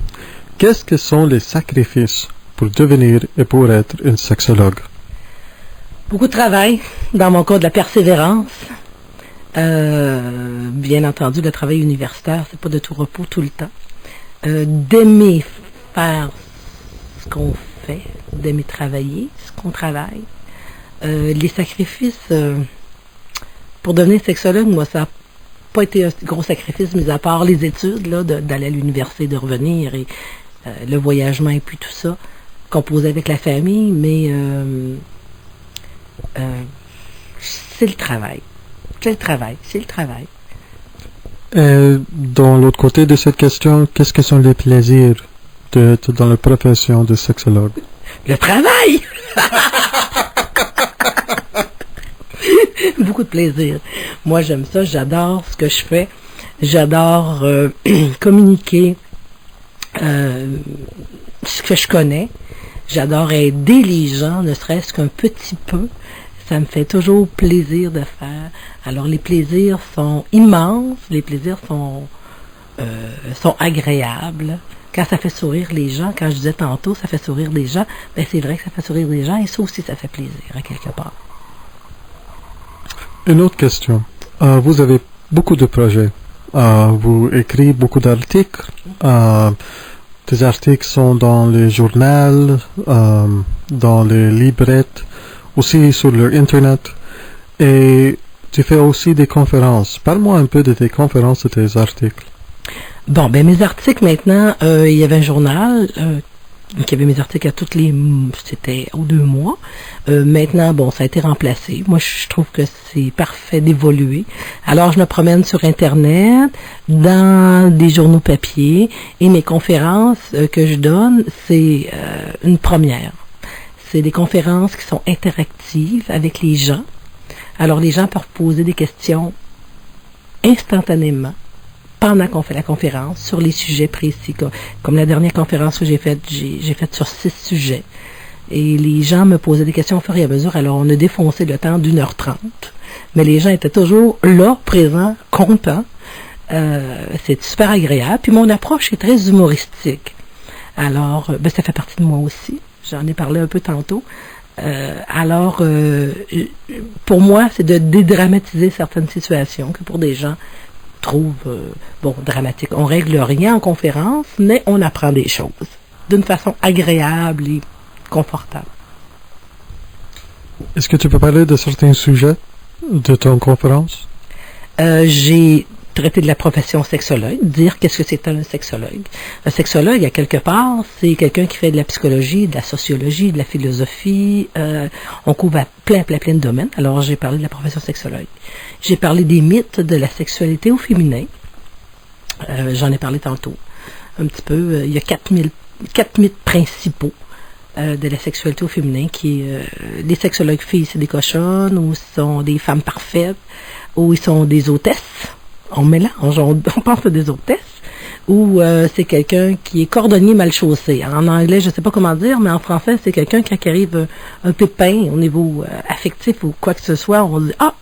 Qu'est-ce que sont les sacrifices pour devenir et pour être une sexologue? Beaucoup de travail, dans mon cas de la persévérance. Bien entendu, le travail universitaire, c'est pas de tout repos tout le temps. D'aimer faire ce qu'on fait, d'aimer travailler, ce qu'on travaille. Les sacrifices, pour devenir sexologue, moi, ça n'a pas été un gros sacrifice, mis à part les études, là, d'aller à l'université, de revenir, et le voyagement et puis tout ça, composé avec la famille, mais c'est le travail. C'est le travail. Dans l'autre côté de cette question, qu'est-ce que sont les plaisirs dans la profession de sexologue? Le travail! Beaucoup de plaisir. Moi, j'aime ça, j'adore ce que je fais. J'adore communiquer ce que je connais. J'adore aider les gens, ne serait-ce qu'un petit peu. Ça me fait toujours plaisir de faire. Alors, les plaisirs sont immenses, les plaisirs sont agréables. Quand ça fait sourire les gens, quand je disais tantôt, ça fait sourire les gens, ben c'est vrai que ça fait sourire les gens et ça aussi, ça fait plaisir, à quelque part. Une autre question. Vous avez beaucoup de projets. Vous écrivez beaucoup d'articles. Tes articles sont dans les journaux, dans les librettes, aussi sur le Internet. Et tu fais aussi des conférences. Parle-moi un peu de tes conférences et tes articles. Bon, ben mes articles maintenant, il y avait un journal qui avait mes articles à c'était aux 2 mois. Maintenant, bon, ça a été remplacé. Moi, je trouve que c'est parfait d'évoluer. Alors, je me promène sur Internet, dans des journaux papier, et mes conférences que je donne, c'est une première. C'est des conférences qui sont interactives avec les gens. Alors, les gens peuvent poser des questions instantanément pendant qu'on fait la conférence sur les sujets précis. Comme la dernière conférence que j'ai faite sur 6 sujets. Et les gens me posaient des questions au fur et à mesure. Alors, on a défoncé le temps d'1h30. Mais les gens étaient toujours là, présents, contents. C'est super agréable. Puis mon approche est très humoristique. Alors, ben, ça fait partie de moi aussi. J'en ai parlé un peu tantôt. Alors, pour moi, c'est de dédramatiser certaines situations que pour des gens trouvent dramatiques. On règle rien en conférence, mais on apprend des choses d'une façon agréable et confortable. Est-ce que tu peux parler de certains sujets de ton conférence? J'ai traiter de la profession sexologue, dire qu'est-ce que c'est un sexologue. Un sexologue, à quelque part, c'est quelqu'un qui fait de la psychologie, de la sociologie, de la philosophie. On couvre plein de domaines. Alors, j'ai parlé de la profession sexologue. J'ai parlé des mythes de la sexualité au féminin. J'en ai parlé tantôt. Un petit peu. Il y a 4 mythes principaux de la sexualité au féminin, qui les sexologues filles, c'est des cochonnes, ou sont des femmes parfaites, ou ils sont des hôtesses. On mélange, on pense à des hôtesses, ou c'est quelqu'un qui est cordonnier mal chaussé. En anglais, je ne sais pas comment dire, mais en français, c'est quelqu'un qui arrive un pépin au niveau affectif ou quoi que ce soit, on dit « Ah,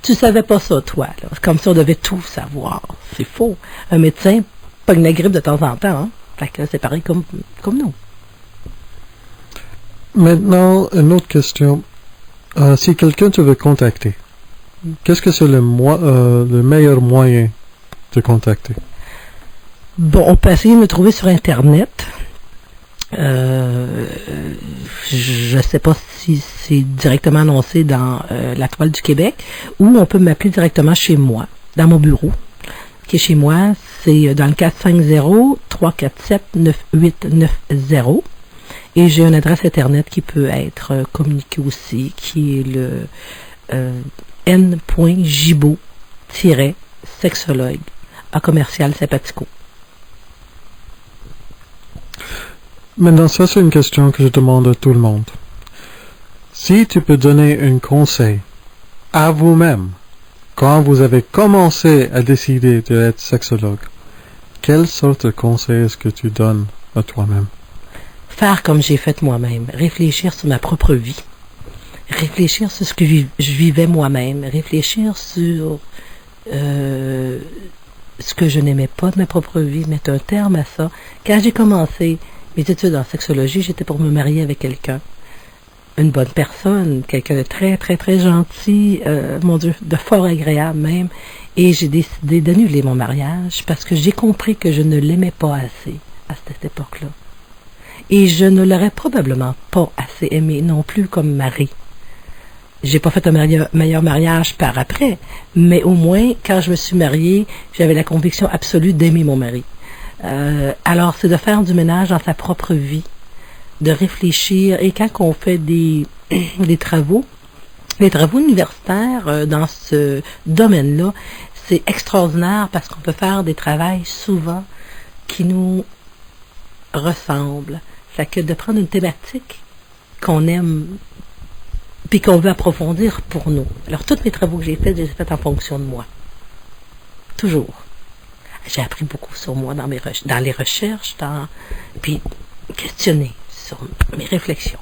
tu savais pas ça, toi. » C'est comme si on devait tout savoir. C'est faux. Un médecin pogne la grippe de temps en temps. Hein? Fait que c'est pareil comme nous. Maintenant, une autre question. Si quelqu'un te veut contacter, qu'est-ce que c'est le meilleur moyen de contacter? Bon, on peut essayer de me trouver sur Internet. Je ne sais pas si c'est directement annoncé dans la Toile du Québec, ou on peut m'appeler directement chez moi, dans mon bureau. Qui est chez moi, c'est dans le 450-347-9890. Et j'ai une adresse Internet qui peut être communiquée aussi, qui est le n.gibault-sexologue @commercial-sympathico. Maintenant, ça c'est une question que je demande à tout le monde. Si tu peux donner un conseil à vous-même, quand vous avez commencé à décider d'être sexologue, quelle sorte de conseil est-ce que tu donnes à toi-même? Faire comme j'ai fait moi-même, réfléchir sur ma propre vie, réfléchir sur ce que je vivais moi-même, réfléchir sur ce que je n'aimais pas de ma propre vie, mettre un terme à ça. Quand j'ai commencé mes études en sexologie, j'étais pour me marier avec quelqu'un, une bonne personne, quelqu'un de très, très, très gentil, mon Dieu, de fort agréable même, et j'ai décidé d'annuler mon mariage parce que j'ai compris que je ne l'aimais pas assez à cette époque-là. Et je ne l'aurais probablement pas assez aimé non plus comme mari. J'ai pas fait un meilleur mariage par après, mais au moins, quand je me suis mariée, j'avais la conviction absolue d'aimer mon mari. Alors, c'est de faire du ménage dans sa propre vie, de réfléchir, et quand on fait des travaux, les travaux universitaires dans ce domaine-là, c'est extraordinaire parce qu'on peut faire des travails souvent qui nous ressemblent. Fait que de prendre une thématique qu'on aime puis qu'on veut approfondir pour nous. Alors, tous mes travaux que j'ai faits, je les ai faits en fonction de moi. Toujours. J'ai appris beaucoup sur moi dans les recherches, puis questionner sur mes réflexions.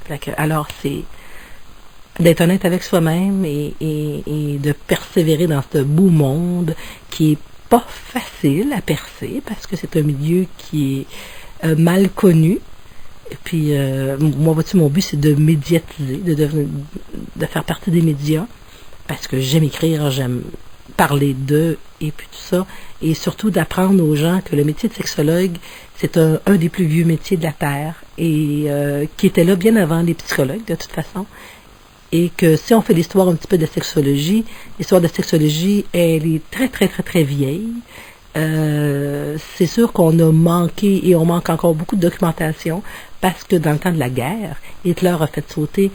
Fait que, alors, c'est d'être honnête avec soi-même et de persévérer dans ce beau monde qui est pas facile à percer parce que c'est un milieu qui est mal connu. Et puis, moi, vois-tu, mon but, c'est de médiatiser, de faire partie des médias, parce que j'aime écrire, j'aime parler d'eux, et puis tout ça, et surtout d'apprendre aux gens que le métier de sexologue, c'est un des plus vieux métiers de la Terre, et qui était là bien avant les psychologues, de toute façon, et que si on fait l'histoire un petit peu de sexologie, l'histoire de sexologie, elle est très, très, très, très vieille. C'est sûr qu'on a manqué et on manque encore beaucoup de documentation parce que dans le temps de la guerre, Hitler a fait sauter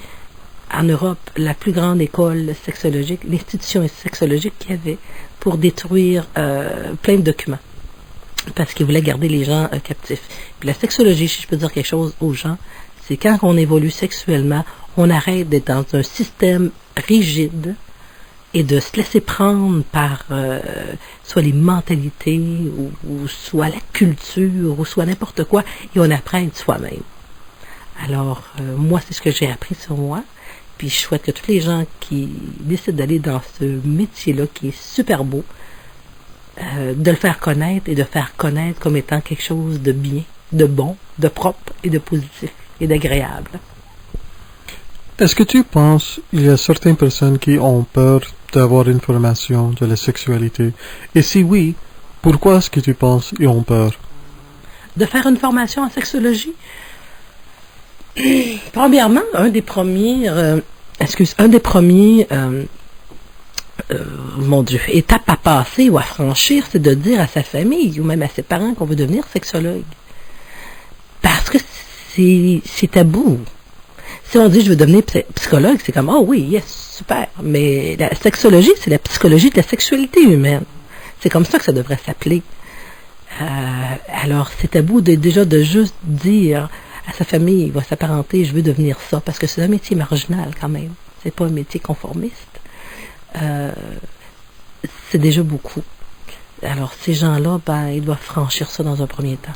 en Europe la plus grande école sexologique, l'institution sexologique qu'il y avait pour détruire plein de documents parce qu'il voulait garder les gens captifs. Puis la sexologie, si je peux dire quelque chose aux gens, c'est quand on évolue sexuellement, on arrête d'être dans un système rigide et de se laisser prendre par soit les mentalités, ou soit la culture, ou soit n'importe quoi, et on apprend à être soi-même. Alors, moi, c'est ce que j'ai appris sur moi, puis je souhaite que tous les gens qui décident d'aller dans ce métier-là, qui est super beau, de le faire connaître, et de faire connaître comme étant quelque chose de bien, de bon, de propre, et de positif, et d'agréable. Est-ce que tu penses qu'il y a certaines personnes qui ont peur d'avoir une formation de la sexualité? Et si oui, pourquoi est-ce que tu penses qu'ils ont peur? De faire une formation en sexologie? Premièrement, un des premiers mon Dieu, étape à passer ou à franchir, c'est de dire à sa famille ou même à ses parents qu'on veut devenir sexologue. Parce que c'est tabou. Si on dit je veux devenir psychologue, c'est comme oh oui, yes, super. Mais la sexologie, c'est la psychologie de la sexualité humaine. C'est comme ça que ça devrait s'appeler. Alors c'est tabou déjà de juste dire à sa famille, il va s'apparenter, je veux devenir ça, parce que c'est un métier marginal quand même. C'est pas un métier conformiste. C'est déjà beaucoup. Alors ces gens-là, ils doivent franchir ça dans un premier temps.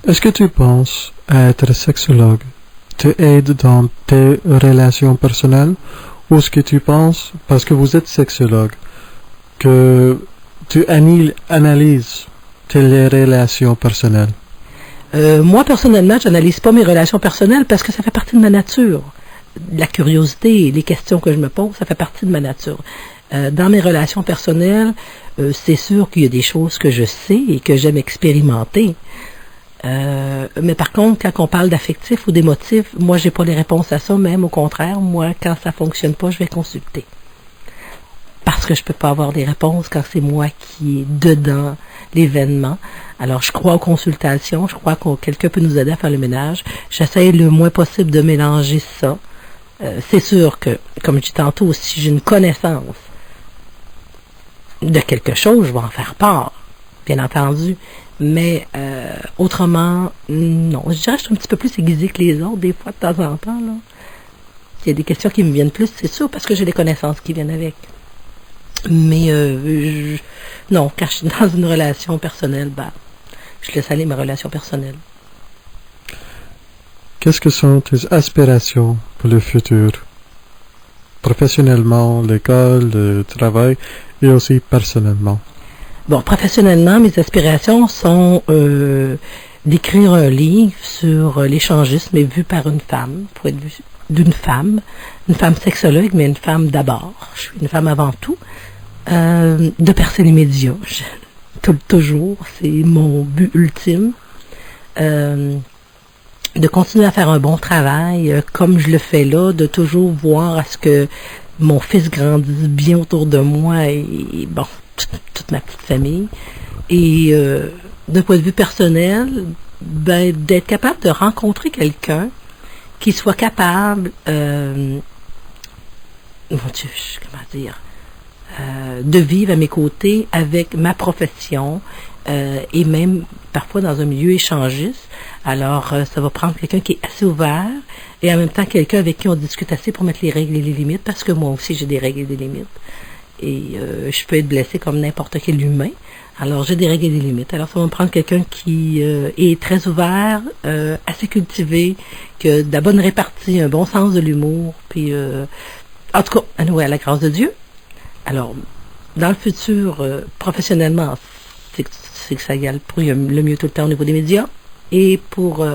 Est-ce que tu penses être sexologue te aide dans tes relations personnelles, ou est-ce que tu penses, parce que vous êtes sexologue, que tu analyses tes relations personnelles? Moi, personnellement, je n'analyse pas mes relations personnelles parce que ça fait partie de ma nature. La curiosité et les questions que je me pose, ça fait partie de ma nature. Dans mes relations personnelles, c'est sûr qu'il y a des choses que je sais et que j'aime expérimenter. Mais par contre, quand on parle d'affectif ou d'émotif, moi, j'ai pas les réponses à ça, même au contraire, moi, quand ça fonctionne pas, je vais consulter. Parce que je peux pas avoir des réponses quand c'est moi qui est dedans l'événement. Alors, je crois aux consultations, je crois que quelqu'un peut nous aider à faire le ménage. J'essaie le moins possible de mélanger ça. C'est sûr que, comme je dis tantôt, si j'ai une connaissance de quelque chose, je vais en faire part, bien entendu. Mais autrement, non. Je dirais que je suis un petit peu plus aiguisée que les autres, des fois, de temps en temps. Là. Il y a des questions qui me viennent plus, c'est sûr, parce que j'ai les connaissances qui viennent avec. Mais non, quand je suis dans une relation personnelle, je laisse aller ma relation personnelle. Qu'est-ce que sont tes aspirations pour le futur? Professionnellement, l'école, le travail, et aussi personnellement. Bon, professionnellement, mes aspirations sont d'écrire un livre sur l'échangisme, mais vu par une femme, pour être vu d'une femme sexologue, mais une femme d'abord. Je suis une femme avant tout. De percer les médias. Toujours, c'est mon but ultime. De continuer à faire un bon travail, comme je le fais là, de toujours voir à ce que mon fils grandisse bien autour de moi et bon, toute ma petite famille. Et d'un point de vue personnel, d'être capable de rencontrer quelqu'un qui soit capable, mon Dieu, comment dire, de vivre à mes côtés avec ma profession et même parfois dans un milieu échangiste. Alors, ça va prendre quelqu'un qui est assez ouvert et en même temps quelqu'un avec qui on discute assez pour mettre les règles et les limites, parce que moi aussi j'ai des règles et des limites. Et je peux être blessée comme n'importe quel humain. Alors, j'ai des règles et des limites. Alors, ça va me prendre quelqu'un qui est très ouvert, assez cultivé, qui a de la bonne répartie, un bon sens de l'humour, puis en tout cas, à la grâce de Dieu. Alors, dans le futur, professionnellement, c'est que ça y a le mieux tout le temps au niveau des médias. Et pour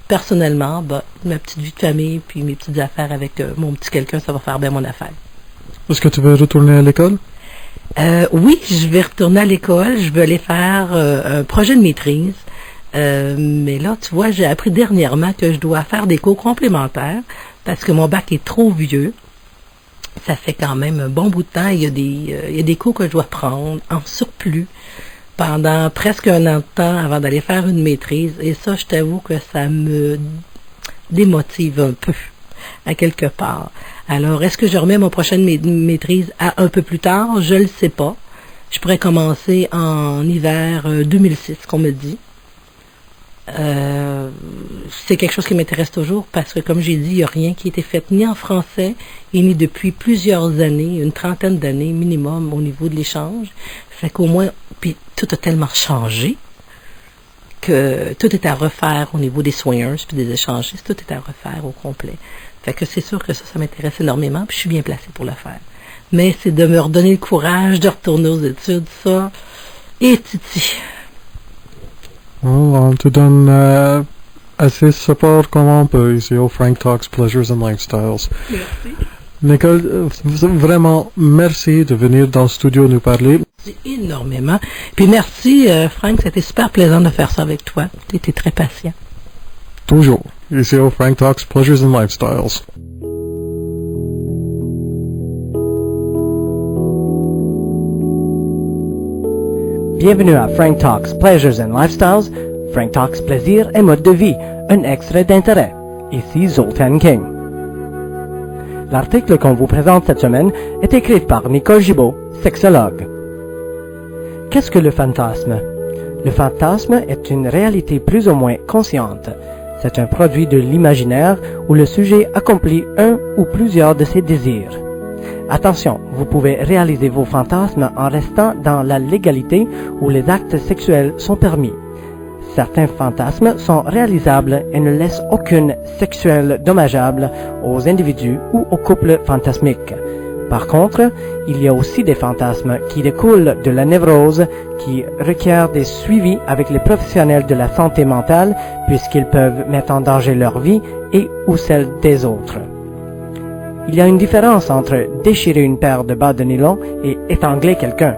personnellement, ma petite vie de famille, puis mes petites affaires avec mon petit quelqu'un, ça va faire bien mon affaire. Est-ce que tu veux retourner à l'école? Oui, je vais retourner à l'école. Je vais aller faire un projet de maîtrise. Mais là, tu vois, j'ai appris dernièrement que je dois faire des cours complémentaires parce que mon bac est trop vieux. Ça fait quand même un bon bout de temps. Il y a des cours que je dois prendre en surplus pendant presque un an de temps avant d'aller faire une maîtrise. Et ça, je t'avoue que ça me démotive un peu, à quelque part. Alors, est-ce que je remets ma prochaine maîtrise à un peu plus tard? Je ne le sais pas. Je pourrais commencer en hiver 2006, qu'on me dit. C'est quelque chose qui m'intéresse toujours parce que, comme j'ai dit, il n'y a rien qui a été fait ni en français et ni depuis plusieurs années, une trentaine d'années minimum au niveau de l'échange. Fait qu'au moins, puis tout a tellement changé que tout est à refaire au niveau des swingers puis des échangistes, tout est à refaire au complet. Fait que c'est sûr que ça m'intéresse énormément puis je suis bien placée pour le faire. Mais c'est de me redonner le courage de retourner aux études, ça, et titi. On te donne assez de support comme on peut ici au Frank Talks Pleasures and Lifestyles. Merci. Nicole, vraiment merci de venir dans le studio nous parler. Merci énormément. Puis merci Frank, c'était super plaisant de faire ça avec toi. Tu étais très patient. Toujours. Ici au Frank Talks Pleasures and Lifestyles. Bienvenue à Frank Talks Pleasures and Lifestyles, Frank Talks Plaisir et mode de vie, un extrait d'intérêt. Ici Zoltan King. L'article qu'on vous présente cette semaine est écrit par Nicole Gibault, sexologue. Qu'est-ce que le fantasme? Le fantasme est une réalité plus ou moins consciente. C'est un produit de l'imaginaire où le sujet accomplit un ou plusieurs de ses désirs. Attention, vous pouvez réaliser vos fantasmes en restant dans la légalité où les actes sexuels sont permis. Certains fantasmes sont réalisables et ne laissent aucune sexuelle dommageable aux individus ou aux couples fantasmiques. Par contre, il y a aussi des fantasmes qui découlent de la névrose qui requièrent des suivis avec les professionnels de la santé mentale puisqu'ils peuvent mettre en danger leur vie et ou celle des autres. Il y a une différence entre déchirer une paire de bas de nylon et étrangler quelqu'un.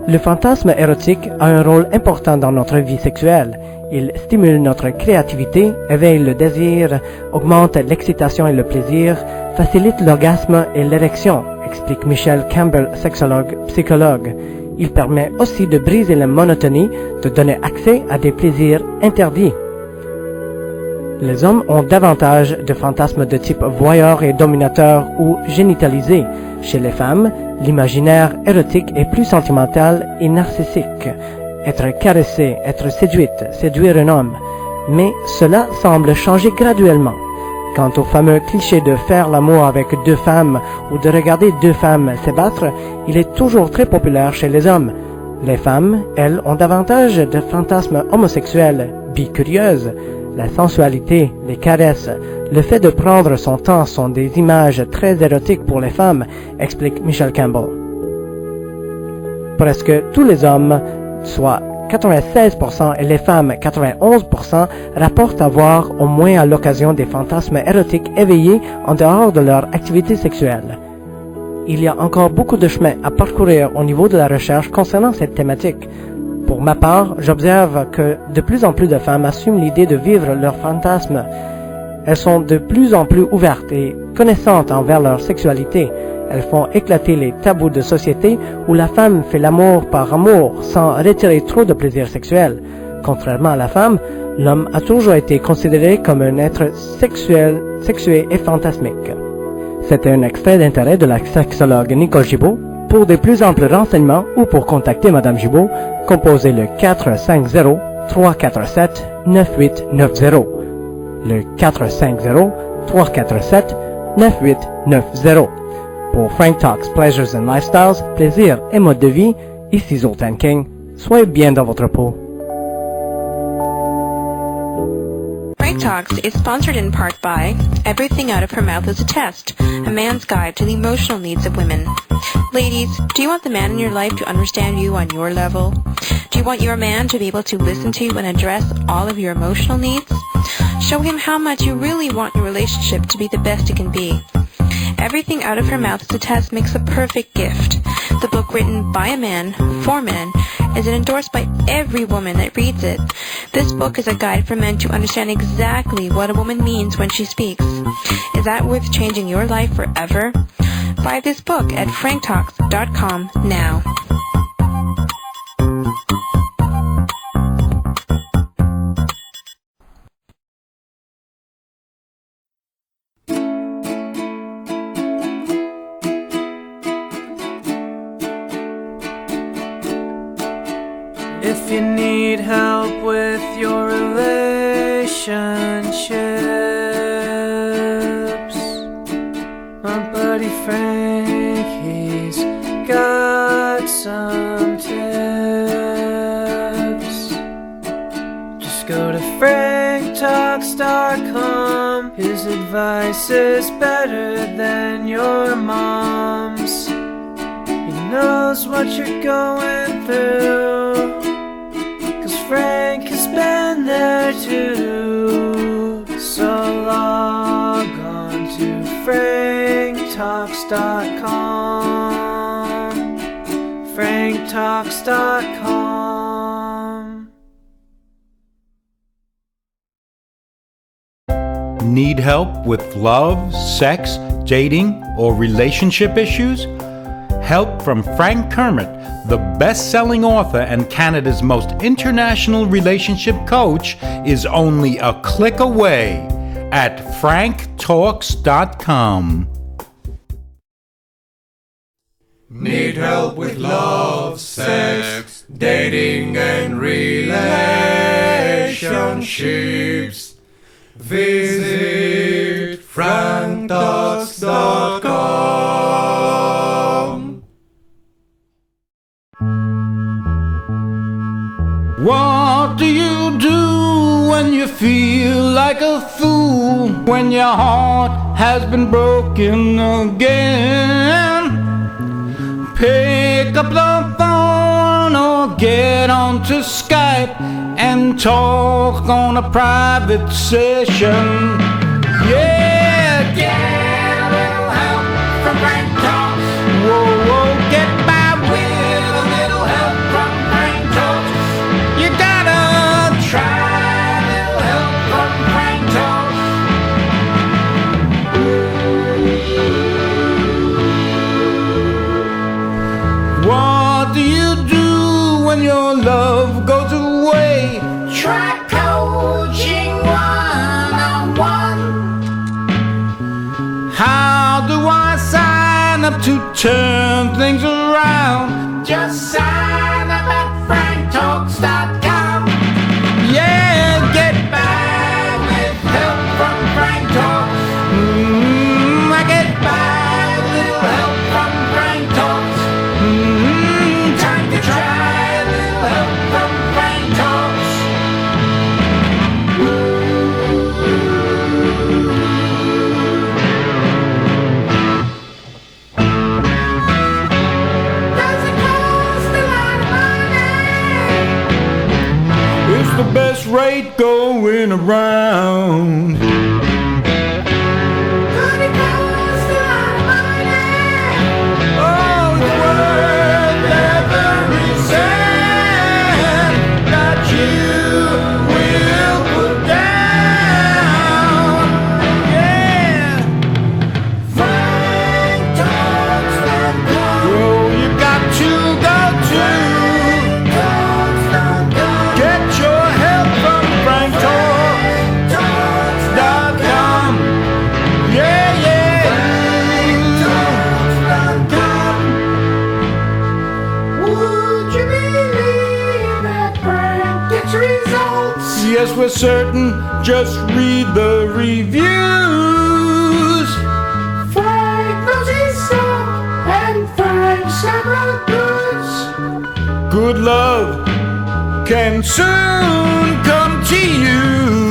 Le fantasme érotique a un rôle important dans notre vie sexuelle. Il stimule notre créativité, éveille le désir, augmente l'excitation et le plaisir, facilite l'orgasme et l'érection, explique Michelle Campbell, sexologue, psychologue. Il permet aussi de briser la monotonie, de donner accès à des plaisirs interdits. Les hommes ont davantage de fantasmes de type voyeur et dominateur ou génitalisé. Chez les femmes, l'imaginaire érotique est plus sentimental et narcissique. Être caressé, être séduite, séduire un homme. Mais cela semble changer graduellement. Quant au fameux cliché de faire l'amour avec deux femmes ou de regarder deux femmes s'ébattre, il est toujours très populaire chez les hommes. Les femmes, elles, ont davantage de fantasmes homosexuels, bicurieuses. La sensualité, les caresses, le fait de prendre son temps sont des images très érotiques pour les femmes, explique Michelle Campbell. Presque tous les hommes, soit 96% et les femmes 91%, rapportent avoir au moins à l'occasion des fantasmes érotiques éveillés en dehors de leur activité sexuelle. Il y a encore beaucoup de chemin à parcourir au niveau de la recherche concernant cette thématique. Pour ma part, j'observe que de plus en plus de femmes assument l'idée de vivre leurs fantasmes. Elles sont de plus en plus ouvertes et connaissantes envers leur sexualité. Elles font éclater les tabous de société où la femme fait l'amour par amour sans retirer trop de plaisir sexuel. Contrairement à la femme, l'homme a toujours été considéré comme un être sexué et fantasmique. C'était un extrait d'intérêt de la sexologue Nicole Gibault. Pour de plus amples renseignements ou pour contacter Madame Gibault, composez le 450-347-9890. Le 450-347-9890. Pour Frank Talks Pleasures and Lifestyles, plaisir et mode de vie, ici Zoltan King. Soyez bien dans votre peau. Frank Talks is sponsored in part by Everything Out of Her Mouth is a Test, a man's guide to the emotional needs of women. Ladies, do you want the man in your life to understand you on your level? Do you want your man to be able to listen to and address all of your emotional needs? Show him how much you really want your relationship to be the best it can be. Everything Out of Her Mouth is a Test makes the perfect gift. The book written by a man, for men, is endorsed by every woman that reads it. This book is a guide for men to understand exactly what a woman means when she speaks. Is that worth changing your life forever? Buy this book at franktalks.com now. If you need help with your relationships, my buddy Frank, he's got some tips. Just go to franktalks.com. His advice is better than your mom's. He knows what you're going through, Frank has been there too. So log on to franktalks.com. franktalks.com. Need help with love, sex, dating, or relationship issues? help from Frank Kermit, the best-selling author and Canada's most international relationship coach, is only a click away at franktalks.com. Need help with love, sex, dating and relationships? Visit franktalks.com. What do you do when you feel like a fool? When your heart has been broken again? Pick up the phone or get onto Skype and talk on a private session. Yeah, get a little help from Frank Talks. Whoa, whoa, get by with a little help from Frank Talks. You gotta try a little help from Frank Talks. What do you do when your love goes away? Try coaching one-on-one. How do I sign up to turn things around? Just sign up at franktalks.com. Yeah, get by with help from Frank Talks. I get by with little help from Frank Talks. Time to try a little help from Frank Talks. Does it cost a lot of money? It's the best rate going around. Could it cost a lot of money? Oh, it's worth every cent that you will put down. Yeah, franktalks.com. Oh, you got to go to get your help from franktalks.com. Yeah, yeah. franktalks.com. Would you believe that Frank gets results? Yes, we're certain. Just read the reviews. Frank knows his stuff, and Frank's got the goods. Good love can soon come to you.